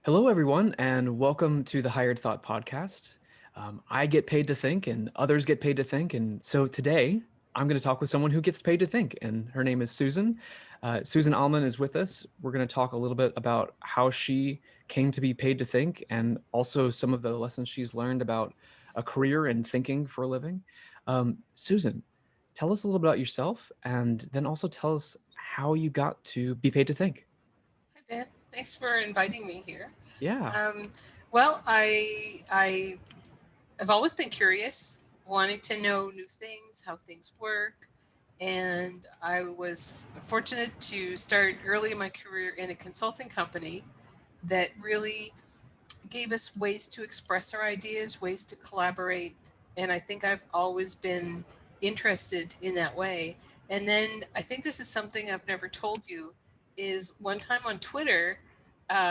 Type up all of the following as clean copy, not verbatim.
Hello, everyone, and welcome to the Hired Thought Podcast. I get paid to think, and others get paid to think. And so today, I'm going to talk with someone who gets paid to think, and her name is Susan. Susan Almon is with us. We're going to talk a little bit about how she came to be paid to think, and also some of the lessons she's learned about a career in thinking for a living. Susan, tell us a little about yourself, and then also tell us how you got to be paid to think. Hi, Ben. Thanks for inviting me here. Yeah. Um, well, I have always been curious, wanting to know new things, how things work, and I was fortunate to start early in my career in a consulting company that really gave us ways to express our ideas, ways to collaborate, and I think I've always been interested in that way. And then I think this is something I've never told you is one time on Twitter,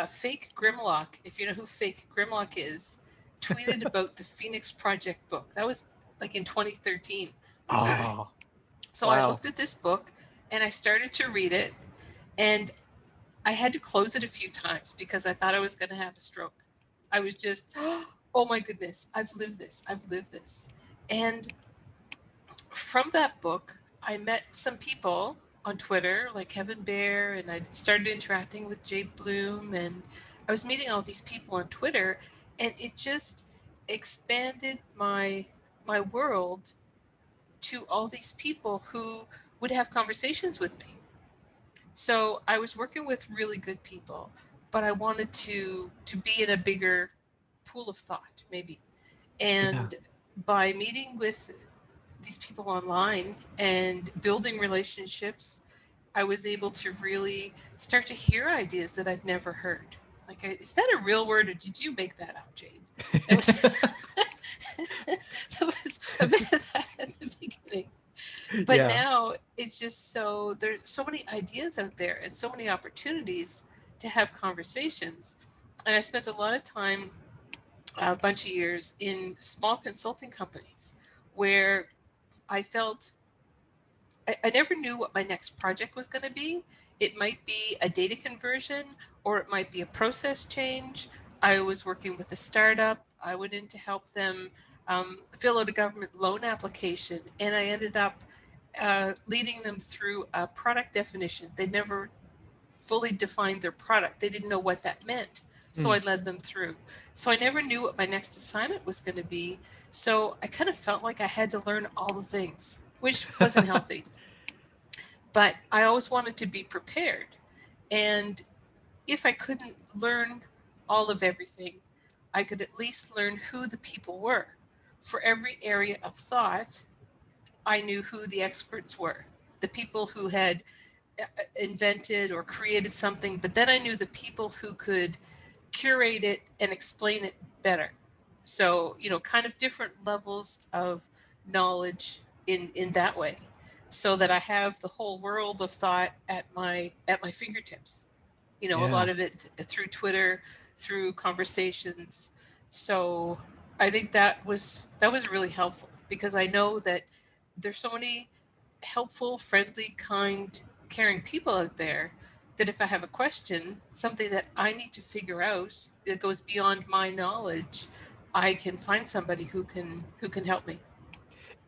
fake Grimlock, if you know who fake Grimlock is, tweeted about the Phoenix Project book. That was like in 2013. Oh, So I wow. looked at this book and I started to read it, and I had to close it a few times because I thought I was going to have a stroke. I was just, oh my goodness, I've lived this. I've lived this. And from that book, I met some people on Twitter, like Kevin Bear, and I started interacting with Jay Bloom, and I was meeting all these people on Twitter, and it just expanded my world to all these people who would have conversations with me. So I was working with really good people, but I wanted to be in a bigger pool of thought, maybe. Yeah. And by meeting with these people online and building relationships, I was able to really start to hear ideas that I'd never heard. Like, is that a real word, or did you make that up, Jade? It was. There was a bit of that at the beginning, but Yeah. now it's just so there's so many ideas out there and so many opportunities to have conversations. And I spent a lot of time, a bunch of years in small consulting companies where I felt I never knew what my next project was going to be. It might be a data conversion or it might be a process change. I was working with a startup. I went in to help them fill out a government loan application, and I ended up leading them through a product definition. They never fully defined their product. They didn't know what that meant. So Mm. I led them through. So I never knew what my next assignment was going to be. So I kind of felt like I had to learn all the things, which wasn't healthy. But I always wanted to be prepared. And if I couldn't learn all of everything, I could at least learn who the people were. For every area of thought, I knew who the experts were, the people who had invented or created something, but then I knew the people who could curate it and explain it better. So, kind of different levels of knowledge in that way, so that I have the whole world of thought at my fingertips. A Yeah. lot of it through Twitter, through conversations. So I think that was really helpful because I know that there's so many helpful, friendly, kind, caring people out there that if I have a question, something that I need to figure out that goes beyond my knowledge, I can find somebody who can help me.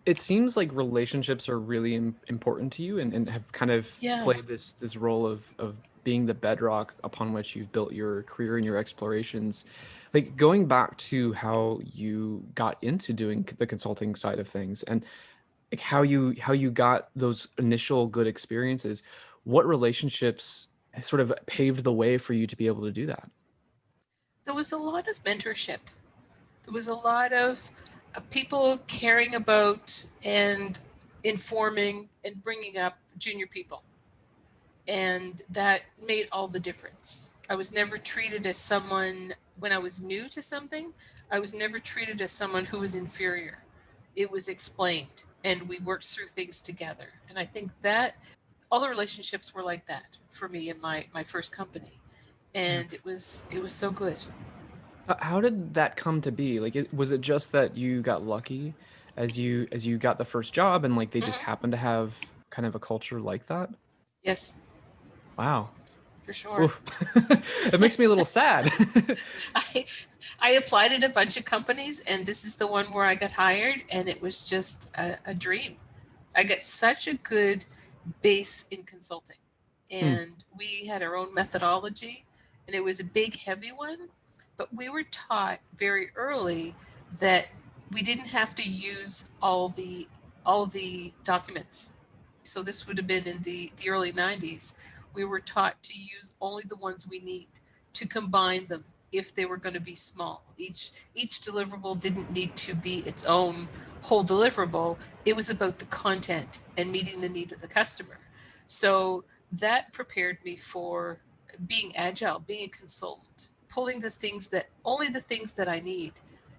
It seems like relationships are really important to you and have kind of Yeah. played this role of being the bedrock upon which you've built your career and your explorations. Like going back to how you got into doing the consulting side of things and like how you got those initial good experiences, what relationships sort of paved the way for you to be able to do that? There was a lot of mentorship. There was a lot of people caring about and informing and bringing up junior people. And that made all the difference. I was never treated as someone, when I was new to something, I was never treated as someone who was inferior. It was explained and we worked through things together. And I think that all the relationships were like that for me in my first company. Yeah. And it was so good. How did that come to be? Like, was it just that you got lucky as you got the first job and like they just Mhm. happened to have kind of a culture like that? Yes. Wow. for sure. Oof. It makes me a little sad. I I applied at a bunch of companies, and this is the one where I got hired, and it was just a dream. I got such a good base in consulting, Hmm. and we had our own methodology, and it was a big, heavy one. But we were taught very early that we didn't have to use all the documents. So this would have been in the early 90s. We were taught to use only the ones we need, to combine them if they were going to be small. Each deliverable didn't need to be its own whole deliverable. It was about the content and meeting the need of the customer. So that prepared me for being agile, being a consultant, pulling only the things that I need,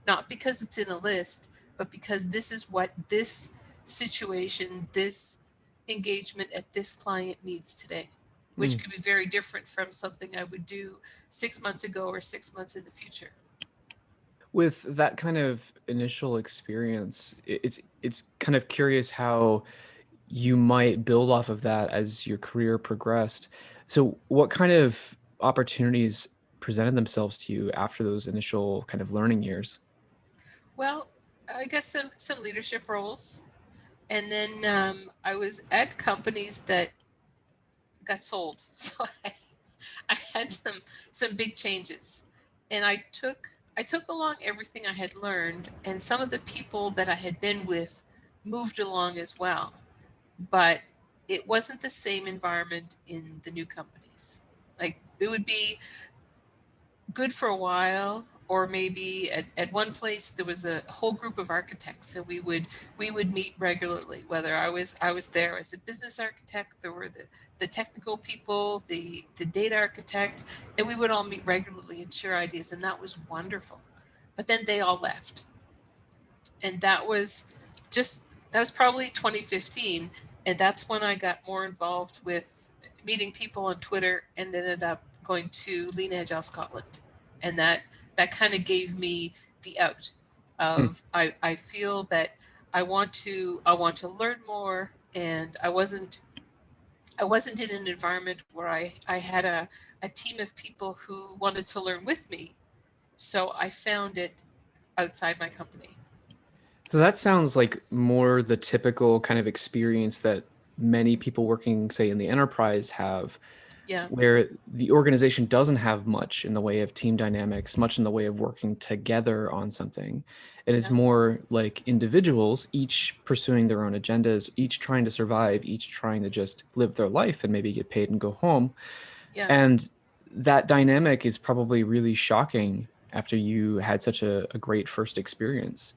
not because it's in a list, but because this is what this situation, this engagement at this client needs today, which Hmm. could be very different from something I would do 6 months ago or 6 months in the future. With that kind of initial experience, it's kind of curious how you might build off of that as your career progressed. So, what kind of opportunities presented themselves to you after those initial kind of learning years? Well, I guess some leadership roles, and then I was at companies that got sold, so I had some big changes, and I took along everything I had learned, and some of the people that I had been with moved along as well, but it wasn't the same environment in the new companies. Like it would be good for a while, or maybe at one place there was a whole group of architects, and we would meet regularly, whether I was there as a business architect, there were the technical people, the data architect, and we would all meet regularly and share ideas, and that was wonderful. But then they all left, and that was probably 2015, and that's when I got more involved with meeting people on Twitter, and ended up going to Lean Agile Scotland, and that kind of gave me the out Hmm. of I feel that I want to learn more, and I wasn't in an environment where I had a team of people who wanted to learn with me, so I found it outside my company. So that sounds like more the typical kind of experience that many people working, say, in the enterprise have, Yeah, where the organization doesn't have much in the way of team dynamics, much in the way of working together on something. It is yeah, more like individuals, each pursuing their own agendas, each trying to survive, each trying to just live their life and maybe get paid and go home. yeah. And that dynamic is probably really shocking after you had such a great first experience.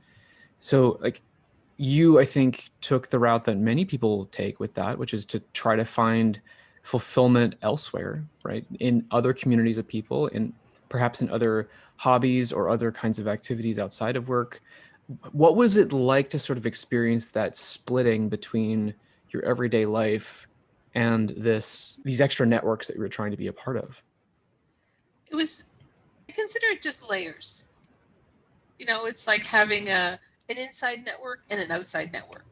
So, like, you, I think, took the route that many people take with that, which is to try to find fulfillment elsewhere, right? In other communities of people, in perhaps in other hobbies or other kinds of activities outside of work. What was it like to sort of experience that splitting between your everyday life and these extra networks that you were trying to be a part of? It was, I consider it just layers. It's like having an inside network and an outside network.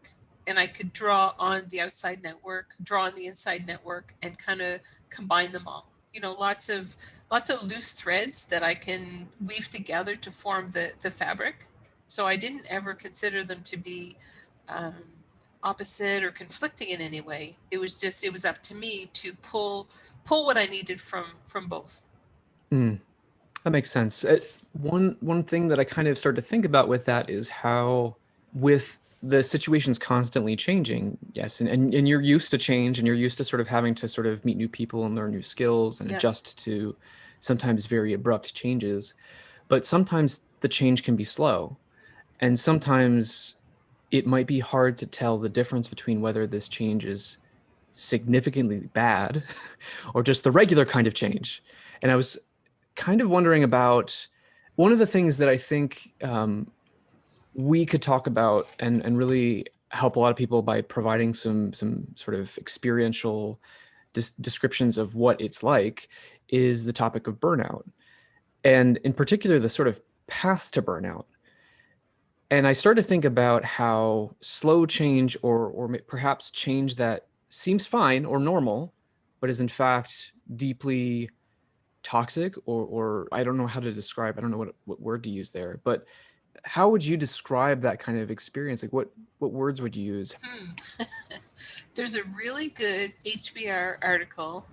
And I could draw on the outside network, draw on the inside network, and kind of combine them all. Lots of loose threads that I can weave together to form the fabric. So I didn't ever consider them to be um, opposite or conflicting in any way. It was up to me to pull what I needed from both. Mm. That makes sense. One thing that I kind of start to think about with that is how, with the situations constantly changing, yes, and you're used to change, and you're used to sort of having to sort of meet new people and learn new skills and Yeah, adjust to sometimes very abrupt changes. But sometimes the change can be slow, and sometimes it might be hard to tell the difference between whether this change is significantly bad or just the regular kind of change. And I was kind of wondering about one of the things that I think we could talk about and really help a lot of people by providing some sort of experiential descriptions of what it's like is the topic of burnout, and in particular the sort of path to burnout. And I started to think about how slow change or perhaps change that seems fine or normal, but is in fact deeply toxic, or I don't know how to describe, I don't know what word to use there, but how would you describe that kind of experience? Like what words would you use? Hmm. There's a really good HBR article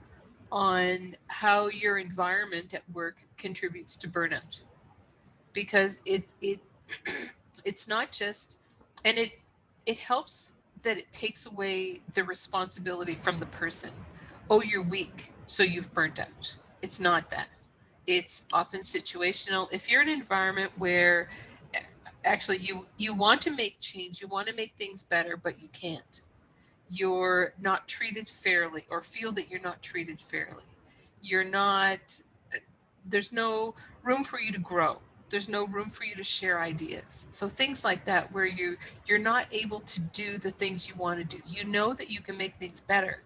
on how your environment at work contributes to burnout, because it it's not just, and it helps that it takes away the responsibility from the person. Oh, you're weak, so you've burnt out. It's not that. It's often situational. If you're in an environment where actually you want to make change, you want to make things better, but you can't, you're not treated fairly, or feel that you're not treated fairly, you're not, there's no room for you to grow, there's no room for you to share ideas, so things like that, where you're not able to do the things you want to do, you know that you can make things better,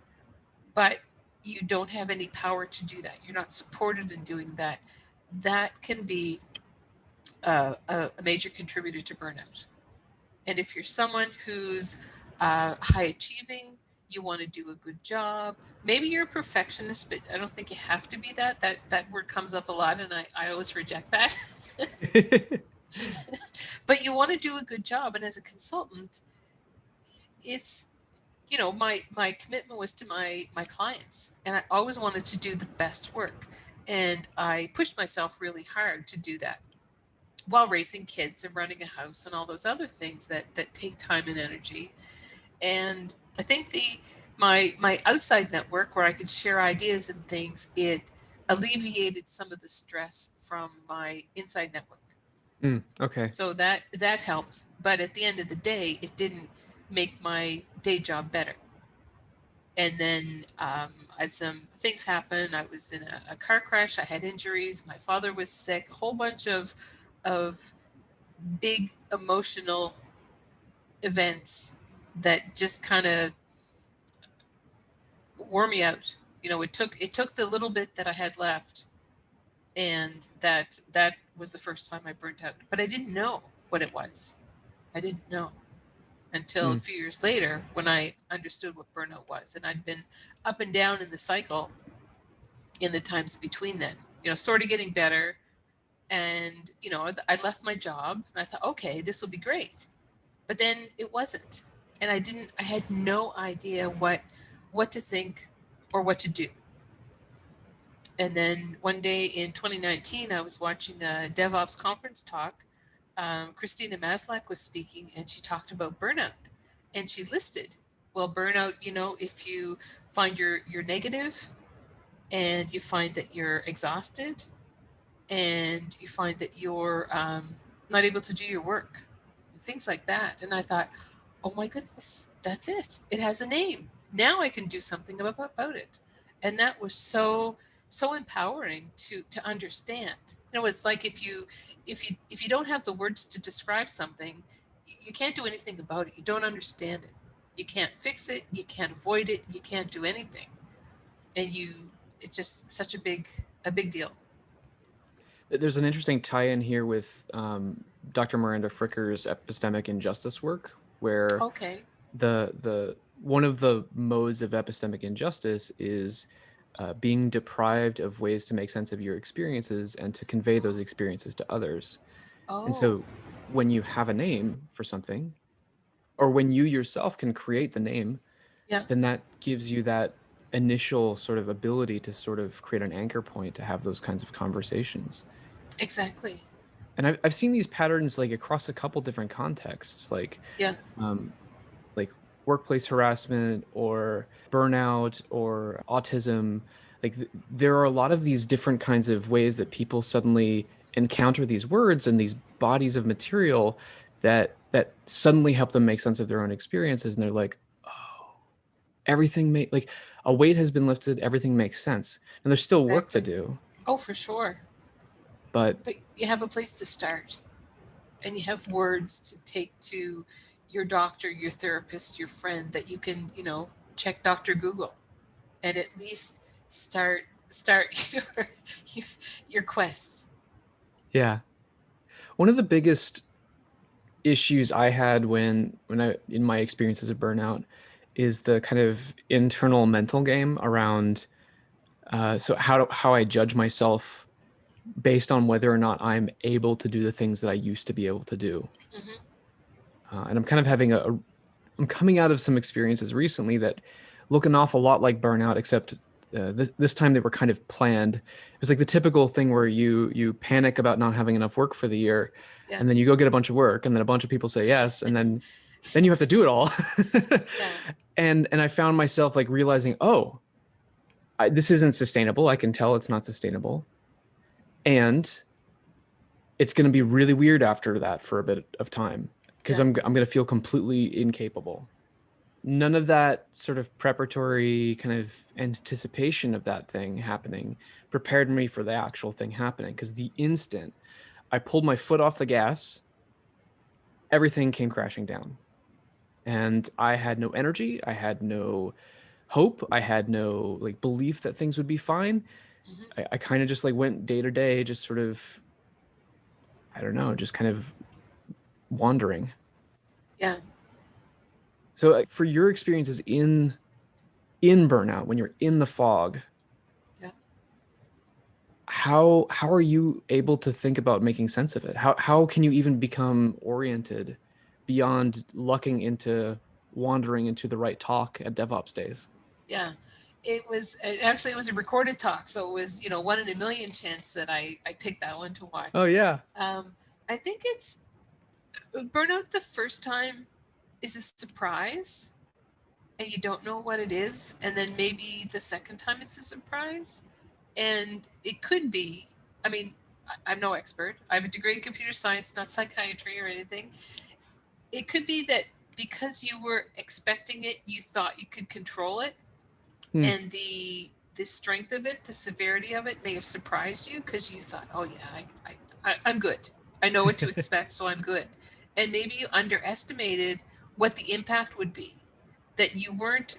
but you don't have any power to do that, you're not supported in doing that, that can be a major contributor to burnout. And if you're someone who's high achieving, you want to do a good job. Maybe you're a perfectionist, but I don't think you have to be that. That word comes up a lot, and I always reject that. But you want to do a good job, and as a consultant, it's, my commitment was to my clients, and I always wanted to do the best work, and I pushed myself really hard to do that, while raising kids and running a house and all those other things that take time and energy. And I think my outside network, where I could share ideas and things, it alleviated some of the stress from my inside network. Okay. So that helped. But at the end of the day, it didn't make my day job better. And then as some things happened, I was in a car crash. I had injuries. My father was sick. A whole bunch of big emotional events that just kind of wore me out. It took the little bit that I had left, and that was the first time I burnt out. But I didn't know what it was. I didn't know until a Mm. few years later, when I understood what burnout was, and I'd been up and down in the cycle in the times between then. Sort of getting better, and I left my job, and I thought, okay, this will be great. But then it wasn't, and I had no idea what to think or what to do. And then one day in 2019, I was watching a DevOps conference talk. Christina Maslach was speaking, and she talked about burnout, and she listed, well, burnout, if you find you're negative, and you find that you're exhausted, and you find that you're not able to do your work, things like that. And I thought, oh my goodness, that's it. It has a name. Now I can do something about it. And that was so empowering to understand. It's like if you don't have the words to describe something, you can't do anything about it. You don't understand it. You can't fix it. You can't avoid it. You can't do anything. And it's just such a big deal. There's an interesting tie-in here with Dr. Miranda Fricker's epistemic injustice work, where Okay. the one of the modes of epistemic injustice is being deprived of ways to make sense of your experiences and to convey those experiences to others. And Oh, so when you have a name for something, or when you yourself can create the name, yeah, then that gives you that initial sort of ability to sort of create an anchor point to have those kinds of conversations. exactly. And I've seen these patterns like across a couple different contexts, Yeah. um, like workplace harassment or burnout or autism. Like there are a lot of these different kinds of ways that people suddenly encounter these words and these bodies of material that suddenly help them make sense of their own experiences, and they're like, oh, everything make like a weight has been lifted, everything makes sense. And there's still work to Exactly. do, Oh, for sure. but But you have a place to start, and you have words to take to your doctor, your therapist, your friend, that you can, check Dr. Google, and at least start your, your quest. yeah. One of the biggest issues I had when I in my experiences of burnout is the kind of internal mental game around So how I judge myself based on whether or not I'm able to do the things that I used to be able to do. Mm-hmm. And I'm kind of having I'm coming out of some experiences recently that look an awful lot like burnout, except this time they were kind of planned. It was like the typical thing where you panic about not having enough work for the year, Yeah. and then you go get a bunch of work, and then a bunch of people say yes, and then you have to do it all. Yeah. And I found myself like realizing, oh, this isn't sustainable. I can tell it's not sustainable, and it's going to be really weird after that for a bit of time because Yeah. I'm going to feel completely incapable. None of that sort of preparatory kind of anticipation of that thing happening prepared me for the actual thing happening, because the instant I pulled my foot off the gas, everything came crashing down. And I had no energy, I had no hope, I had no like belief that things would be fine. Mm-hmm. I kind of just like went day to day, just sort of, I don't know, just kind of wandering. Yeah. So for your experiences in burnout, when you're in the fog, Yeah. how are you able to think about making sense of it? How can you even become oriented beyond lucking into wandering into the right talk at DevOps days? Yeah. It was a recorded talk, so it was, 1 in a million chance that I picked that one to Oh watch. yeah. I think it's burnout the first time is a surprise and you don't know what it is, and then maybe the second time it's a surprise, and it could be, I mean, I'm no expert, I have a degree in computer science, not psychiatry or anything. It could be that because you were expecting it, you thought you could control it, Hmm. and the strength of it, the severity of it may have surprised you because you thought, oh yeah, I'm good, I know what to expect, so I'm good. And maybe you underestimated what the impact would be, that you weren't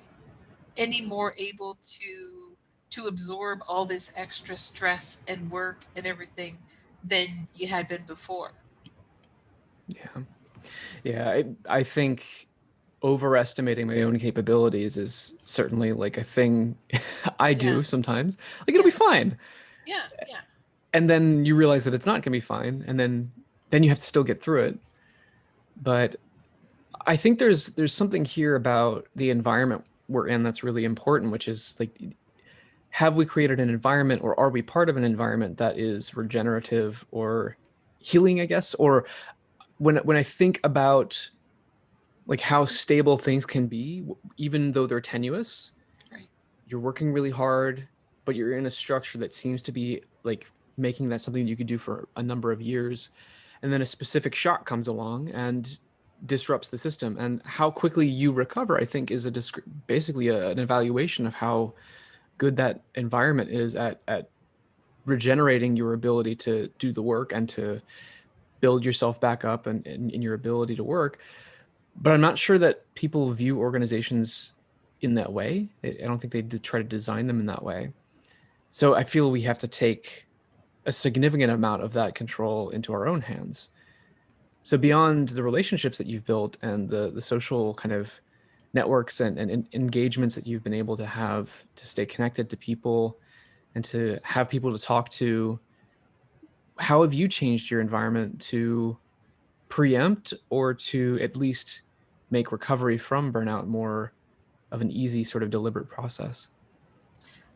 any more able to absorb all this extra stress and work and everything than you had been before. Yeah. Yeah. I think overestimating my own capabilities is certainly like a thing I Yeah. do sometimes. Like it'll be Yeah. fine. Yeah. Yeah. And then you realize that it's not going to be fine. And then you have to still get through it. But I think there's something here about the environment we're in that's really important, which is like, have we created an environment, or are we part of an environment that is regenerative or healing, I guess? Or when I think about like how stable things can be, even though they're tenuous, Right. you're working really hard, but you're in a structure that seems to be like making that something you could do for a number of years. And then a specific shock comes along and disrupts the system. And how quickly you recover, I think, is basically an evaluation of how good that environment is at regenerating your ability to do the work and to build yourself back up and in your ability to work. But I'm not sure that people view organizations in that way. I don't think they try to design them in that way. So I feel we have to take a significant amount of that control into our own hands. So beyond the relationships that you've built and the social kind of networks and engagements that you've been able to have to stay connected to people and to have people to talk to, how have you changed your environment to preempt or to at least make recovery from burnout more of an easy sort of deliberate process?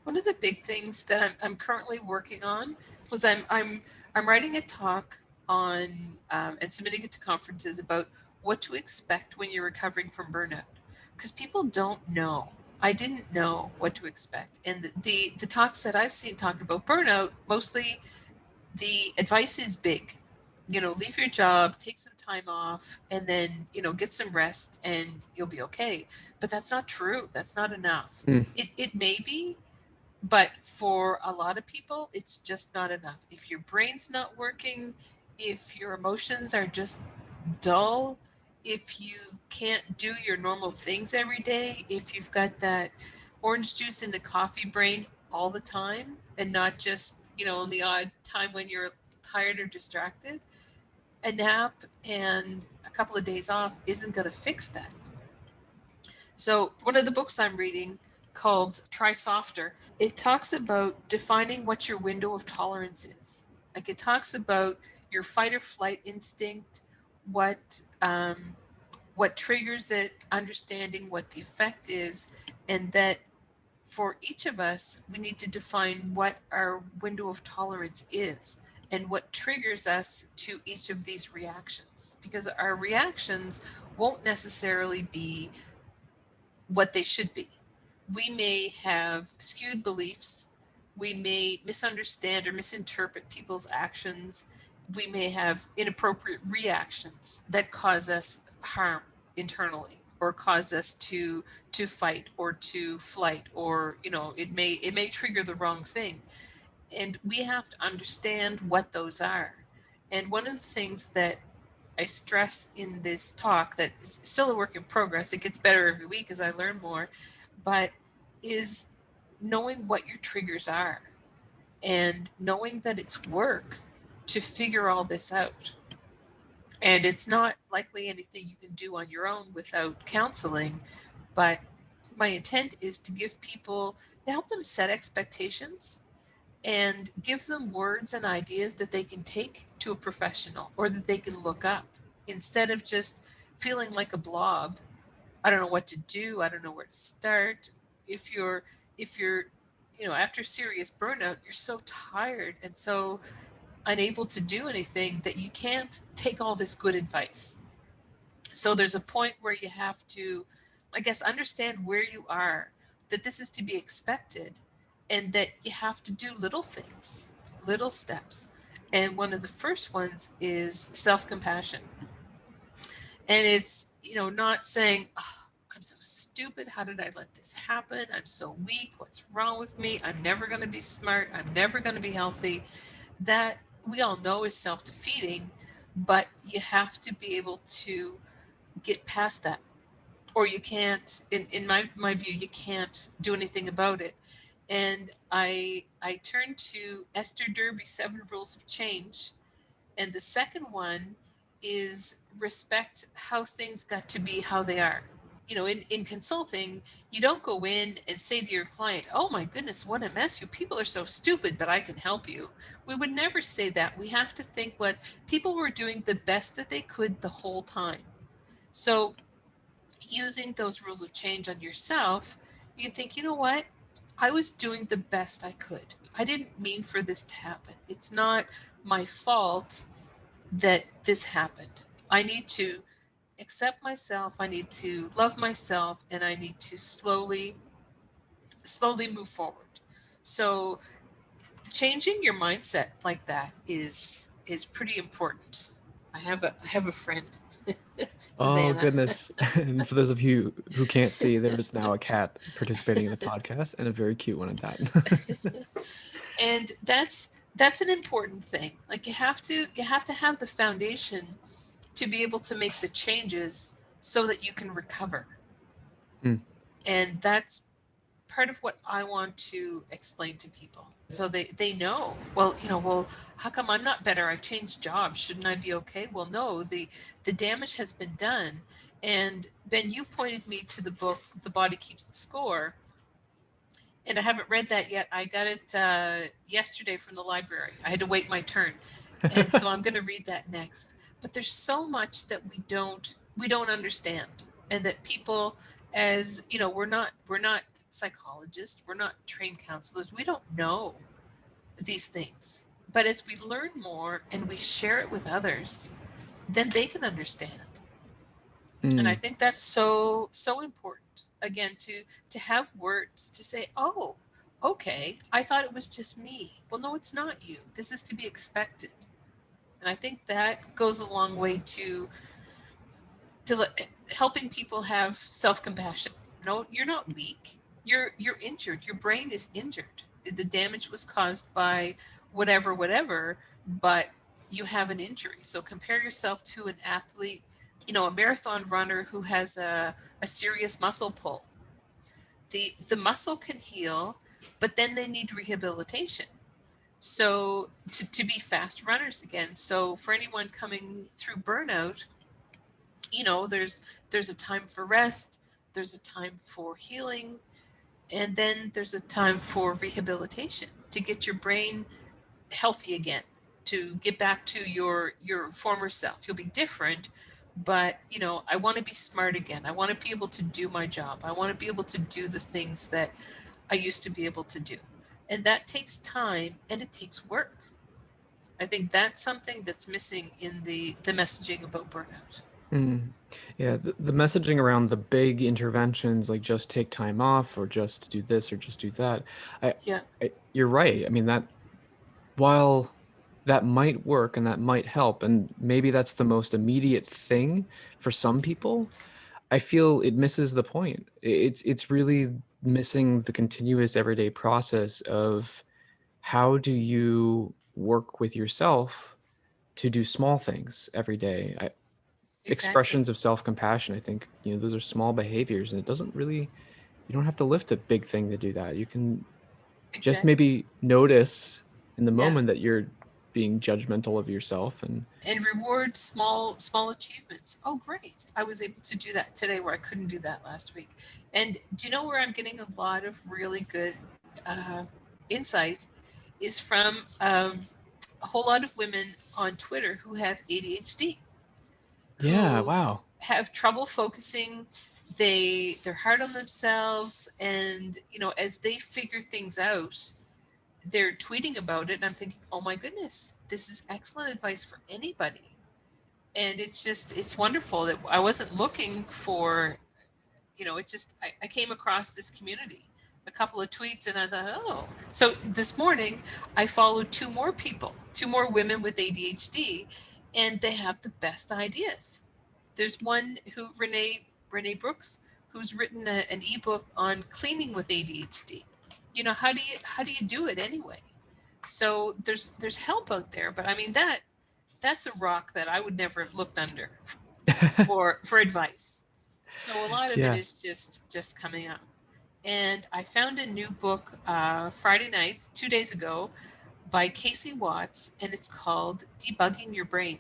One of the big things that I'm currently working on was I'm writing a talk on and submitting it to conferences about what to expect when you're recovering from burnout, because people don't know. I didn't know what to expect, and the talks that I've seen talk about burnout, mostly the advice is big. Leave your job, take some time off, and then, get some rest and you'll be okay. But that's not true. That's not enough. Mm. It may be, but for a lot of people, it's just not enough. If your brain's not working, if your emotions are just dull, if you can't do your normal things every day, if you've got that orange juice in the coffee brain all the time and not just, on the odd time when you're tired or distracted, a nap and a couple of days off isn't going to fix that. So, one of the books I'm reading called Try Softer. It talks about defining what your window of tolerance is. Like it talks about your fight or flight instinct, what what triggers it, understanding what the effect is, and that for each of us, we need to define what our window of tolerance is and what triggers us to each of these reactions. Because our reactions won't necessarily be what they should be. We may have skewed beliefs. We may misunderstand or misinterpret people's actions. We may have inappropriate reactions that cause us harm internally or cause us to fight or to flight, or it may trigger the wrong thing, and we have to understand what those are. And one of the things that I stress in this talk, that is still a work in progress, it gets better every week as I learn more, but is knowing what your triggers are and knowing that it's work to figure all this out. And it's not likely anything you can do on your own without counseling, but my intent is to give people, to help them set expectations and give them words and ideas that they can take to a professional or that they can look up, instead of just feeling like a blob. I don't know what to do. I don't know where to start. If you're after serious burnout, you're so tired and so unable to do anything that you can't take all this good advice. So there's a point where you have to, I guess, understand where you are, that this is to be expected, and that you have to do little things, little steps. And one of the first ones is self compassion. And it's, not saying, oh, I'm so stupid. How did I let this happen? I'm so weak. What's wrong with me? I'm never going to be smart. I'm never going to be healthy. That we all know is self defeating, but you have to be able to get past that, or you can't, in my view, you can't do anything about it. And I turned to Esther Derby's 7 Rules of Change, and the second one is respect how things got to be how they are. In consulting, you don't go in and say to your client, oh my goodness, what a mess, you people are so stupid, but I can help you. We would never say that. We have to think what people were doing the best that they could the whole time. So using those rules of change on yourself, you can think, you know what? I was doing the best I could. I didn't mean for this to happen. It's not my fault that this happened. I need to accept myself. I need to love myself, and I need to slowly move forward. So changing your mindset like that is pretty important. I have a friend, Oh, Susanna. goodness. And for those of you who can't see, there is now a cat participating in the podcast, and a very cute one at that. And that's an important thing. Like you have to have the foundation to be able to make the changes so that you can recover. Mm. And that's part of what I want to explain to people. So they know, well, how come I'm not better? I changed jobs. Shouldn't I be okay? Well, no, the damage has been done. And Ben, you pointed me to the book, The Body Keeps the Score. And I haven't read that yet. I got it yesterday from the library. I had to wait my turn. And so I'm going to read that next. But there's so much that we don't understand, and that people, as we're not psychologists, we're not trained counselors. We don't know these things. But as we learn more and we share it with others, then they can understand. And I Mm. think that's so important, again, to have words to say, oh, okay, I thought it was just me. Well, no, it's not you. This is to be expected. And I think that goes a long way to helping people have self-compassion. No, you're not weak. You're injured. Your brain is injured. The damage was caused by whatever, but you have an injury. So compare yourself to an athlete, a marathon runner who has a serious muscle pull. The muscle can heal, but then they need rehabilitation. So to be fast runners again. So for anyone coming through burnout, there's a time for rest, there's a time for healing, And then there's a time for rehabilitation to get your brain healthy again, to get back to your former self. You'll be different, but I want to be smart again. I want to be able to do my job. I want to be able to do the things that I used to be able to do. And that takes time and it takes work. I think that's something that's missing in the messaging about burnout. Mm. Yeah, the messaging around the big interventions, like just take time off or just do this or just do that. I, Yeah, you're right. I mean, that while that might work and that might help, and maybe that's the most immediate thing for some people, I feel it misses the point. It's really missing the continuous everyday process of how do you work with yourself to do small things every day. exactly. Expressions of self-compassion, I think, those are small behaviors, and it doesn't really, you don't have to lift a big thing to do that. You can just Exactly. maybe notice in the Yeah. moment that you're being judgmental of yourself. And And reward small achievements. Oh, great. I was able to do that today where I couldn't do that last week. And do you know where I'm getting a lot of really good insight is from a whole lot of women on Twitter who have ADHD, yeah, who wow. have trouble focusing. They're hard on themselves, and as they figure things out, they're tweeting about it, and I'm thinking, oh my goodness, this is excellent advice for anybody. And it's wonderful that I wasn't looking for, it's just I came across this community, a couple of tweets, and I thought, oh. So this morning I followed two more people, two more women with ADHD, and they have the best ideas. There's one who Renee Brooks, who's written an ebook on cleaning with ADHD. How do you do it anyway? So there's help out there, but I mean that's a rock that I would never have looked under for advice. So a lot of it Yeah. is just coming up. And I found a new book Friday night, 2 days ago, by Casey Watts, and it's called Debugging Your Brain.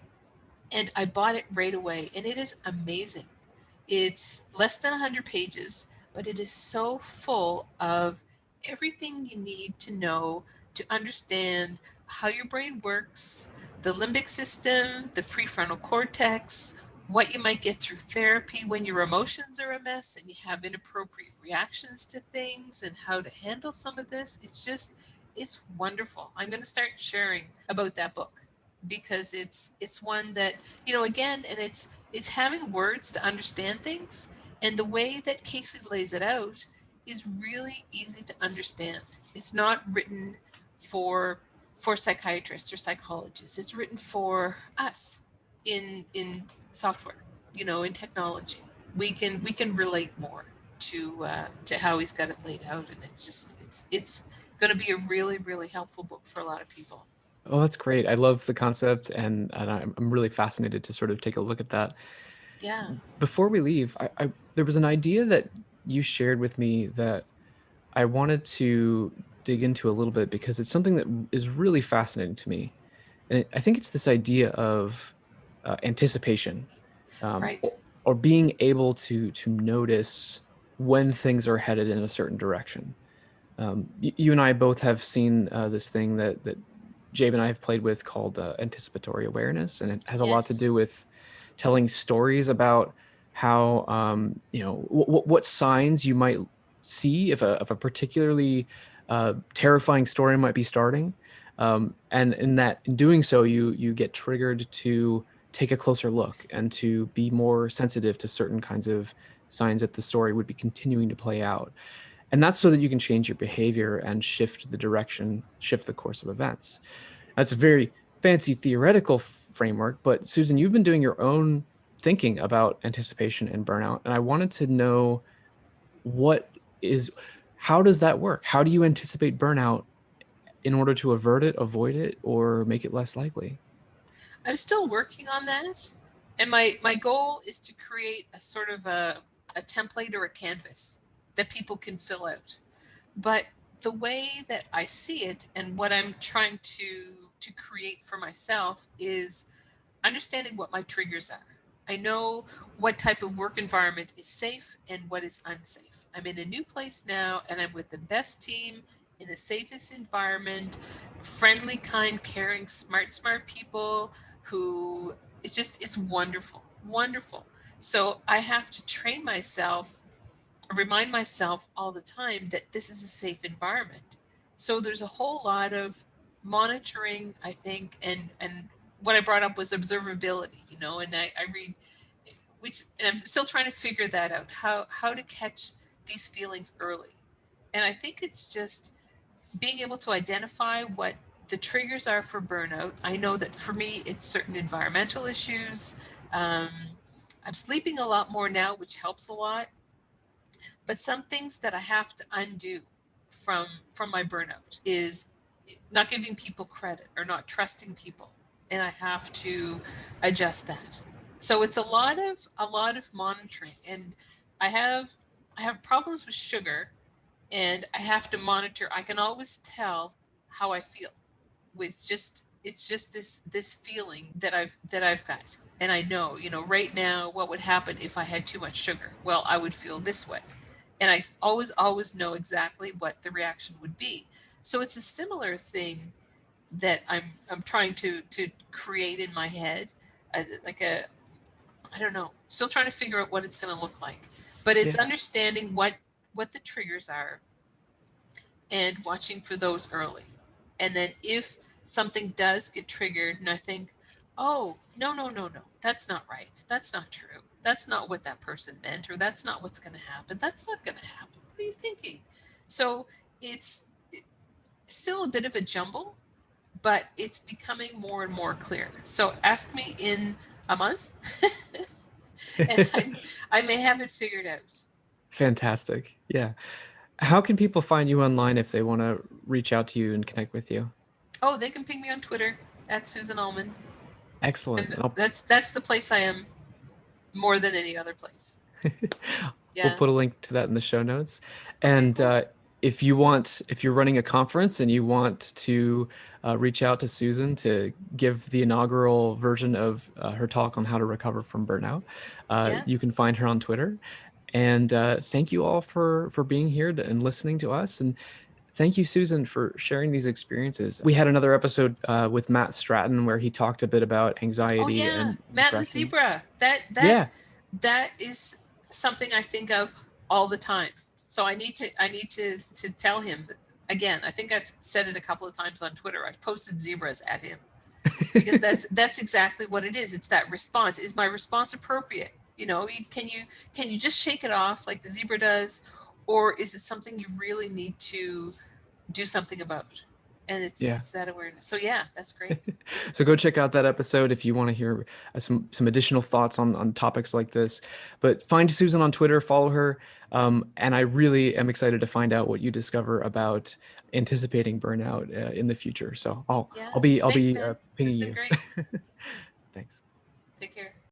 And I bought it right away, and it is amazing. It's less than 100 pages, but it is so full of everything you need to know to understand how your brain works, the limbic system, the prefrontal cortex, what you might get through therapy when your emotions are a mess and you have inappropriate reactions to things, and how to handle some of this. It's wonderful. I'm going to start sharing about that book because it's one that, again, and it's having words to understand things, and the way that Casey lays it out is really easy to understand. It's not written for psychiatrists or psychologists. It's written for us in software, in technology. We can relate more to how he's got it laid out, and it's going to be a really really helpful book for a lot of people. Oh, that's great. I love the concept, and I'm really fascinated to sort of take a look at that. Yeah. Before we leave, there was an idea that you shared with me that I wanted to dig into a little bit because it's something that is really fascinating to me. And I think it's this idea of anticipation, Right. or being able to notice when things are headed in a certain direction. You and I both have seen this thing that Jabe and I have played with called anticipatory awareness, and it has a lot to Yes. do with telling stories about how what signs you might see if a particularly terrifying story might be starting, and in doing so, you get triggered to take a closer look and to be more sensitive to certain kinds of signs that the story would be continuing to play out. And that's so that you can change your behavior and shift the direction, shift the course of events. That's a very fancy theoretical framework, but Susan, you've been doing your own thinking about anticipation and burnout. And I wanted to know what is, how does that work? How do you anticipate burnout in order to avert it, avoid it, or make it less likely? I'm still working on that. And my goal is to create a sort of a template or a canvas that people can fill out. But the way that I see it and what I'm trying to create for myself is understanding what my triggers are. I know what type of work environment is safe and what is unsafe. I'm in a new place now and I'm with the best team in the safest environment, friendly, kind, caring, smart people who it's wonderful, wonderful. So I have to train myself, remind myself all the time that this is a safe environment. So there's a whole lot of monitoring, I think, and what I brought up was observability, and I read, which, and I'm still trying to figure that out, how to catch these feelings early. And I think it's just being able to identify what the triggers are for burnout. I know that for me, it's certain environmental issues. Um, I'm sleeping a lot more now, which helps a lot. But some things that I have to undo from my burnout is not giving people credit or not trusting people, and I have to adjust that. So it's a lot of monitoring, and I have I have problems with sugar, and I have to monitor. I can always tell how I feel with just it's just this feeling that I've got. And I know, right now what would happen if I had too much sugar. Well, I would feel this way. And I always know exactly what the reaction would be. So it's a similar thing that I'm trying to create in my head, like a I don't know, still trying to figure out what it's going to look like. But it's Yeah. understanding what the triggers are and watching for those early. And then if something does get triggered and I think, oh, no, no, no, no, that's not right. That's not true. That's not what that person meant, or that's not what's going to happen. That's not going to happen. What are you thinking? So it's still a bit of a jumble, but it's becoming more and more clear. So ask me in a month and I may have it figured out. Fantastic. Yeah. How can people find you online if they want to reach out to you and connect with you? Oh, they can ping me on Twitter at Susan Almon. Excellent. And And that's the place I am more than any other place. we'll Yeah. put a link to that in the show notes. Okay, And cool. if you're running a conference and you want to reach out to Susan to give the inaugural version of her talk on how to recover from burnout, Yeah. you can find her on Twitter. And thank you all for being here and listening to us. And thank you, Susan, for sharing these experiences. We had another episode with Matt Stratton where he talked a bit about Oh anxiety yeah, and Matt and the depression. zebra. Yeah. That is something I think of all the time. So I need to tell him again. I think I've said it a couple of times on Twitter. I've posted zebras at him because that's exactly what it is. It's that response. Is my response appropriate? Can you just shake it off like the zebra does, or is it something you really need to do something about? And it's Yeah. it's that awareness. So yeah, that's great. So go check out that episode if you want to hear some additional thoughts on topics like this. But find Susan on Twitter, follow her, and I really am excited to find out what you discover about anticipating burnout in the future. So I'll Yeah. I'll be Thanks, Ben. This pinging has been you. great. Thanks. Take care.